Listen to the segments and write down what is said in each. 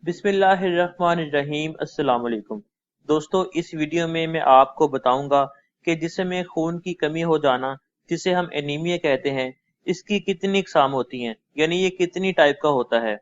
बिस्मिल्लाहिर्रहमानिर्रहीम। अस्सलाम वालेकुम दोस्तों, इस वीडियो में मैं आपको बताऊंगा कि जिस्म में खून की कमी हो जाना, जिसे हम एनीमिया कहते हैं, इसकी कितनी इकसाम होती हैं, यानी ये कितनी टाइप का होता है।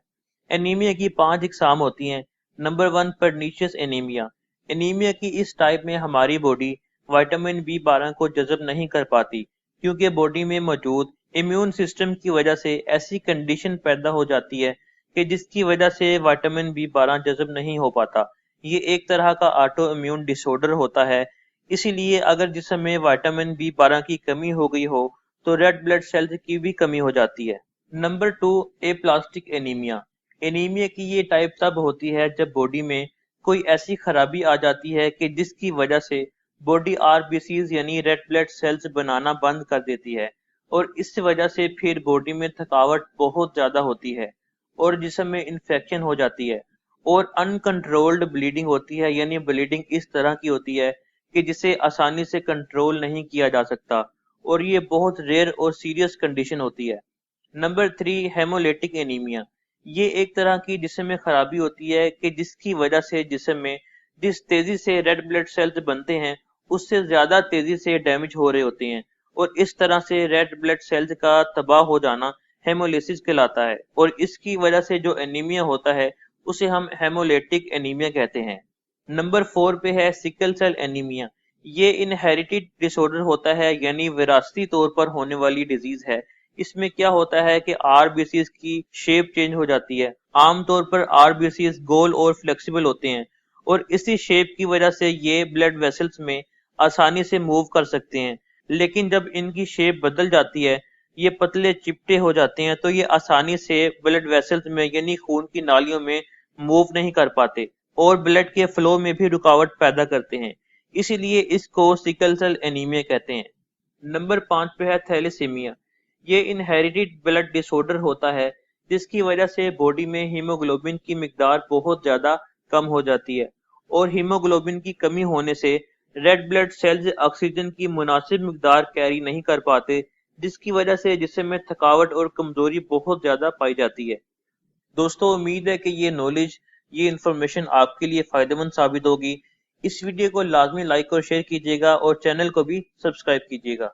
एनीमिया की 5 इकसाम होती हैं। Number 1, pernicious anaemia. एनीमिया की इस टाइप में हमारी बॉडी विटामिन B12 को जज़ब नहीं कर पाती, क्योंकि बॉडी में मौजूद इम्यून सिस्टम की वजह से ऐसी कंडीशन पैदा हो जाती है कि जिसकी वजह से विटामिन B12 जज़ब नहीं हो पाता। ये एक तरह का ऑटो इम्यून डिसऑर्डर होता है। इसीलिए अगर जिस्म में विटामिन B12 की कमी हो गई हो तो रेड ब्लड सेल्स की भी कमी हो जाती है। Number 2, aplastic anaemia. एनीमिया की ये टाइप तब होती है जब बॉडी में कोई ऐसी खराबी आ जाती है कि जिसकी वजह से बॉडी RBCs यानी रेड ब्लड सेल्स बनाना बंद कर देती है, और इस वजह से फिर बॉडी में थकावट बहुत ज्यादा होती है और जिस्म में इन्फेक्शन हो जाती है और अनकंट्रोल्ड ब्लीडिंग होती है। यानी ब्लीडिंग इस तरह की होती है कि जिसे आसानी से कंट्रोल नहीं किया जा सकता, और ये बहुत रेयर और सीरियस कंडीशन होती है। Number 3, haemolytic anaemia. ये एक तरह की जिस्म में खराबी होती है कि जिसकी वजह से जिस्म में जिस तेजी से रेड ब्लड सेल्स बनते हैं उससे ज्यादा तेजी से डैमेज हो रहे होते हैं, और इस तरह से रेड ब्लड सेल्स का तबाह हो जाना हेमोलिसिस कहलाता है, और इसकी वजह से जो एनीमिया होता है उसे हम हेमोलिटिक एनीमिया कहते हैं। नंबर 4 पे है सिकल सेल एनीमिया। ये इनहेरिटेड डिसऑर्डर होता है, यानी विरासती तौर पर होने वाली डिजीज है। इसमें क्या होता है कि आरबीसीज की शेप चेंज हो जाती है। आमतौर पर आरबीसीज गोल और फ्लेक्सिबल होते हैं, और इसी शेप की वजह से ये ब्लड वेसल्स में आसानी से मूव कर सकते हैं। लेकिन जब इनकी शेप बदल जाती है, ये पतले चिपटे हो जाते हैं, तो ये आसानी से ब्लड वेसल्स में यानी खून की नालियों में मूव नहीं कर पाते और ब्लड के फ्लो में भी रुकावट पैदा करते हैं। इसीलिए इसको सिकल सेल एनीमिया कहते हैं। नंबर 5 पे है थैलेसीमिया। ये इनहेरिटेड ब्लड डिसऑर्डर होता है जिसकी वजह से बॉडी में हीमोग्लोबिन की मिकदार बहुत ज्यादा कम हो जाती है, और हीमोग्लोबिन की कमी होने से रेड ब्लड सेल्स ऑक्सीजन की मुनासिब मिकदार कैरी नहीं कर पाते, जिसकी वजह से जिस्म में थकावट और कमजोरी बहुत ज्यादा पाई जाती है। दोस्तों, उम्मीद है कि ये इंफॉर्मेशन आपके लिए फायदेमंद साबित होगी। इस वीडियो को लाजमी लाइक और शेयर कीजिएगा और चैनल को भी सब्सक्राइब कीजिएगा।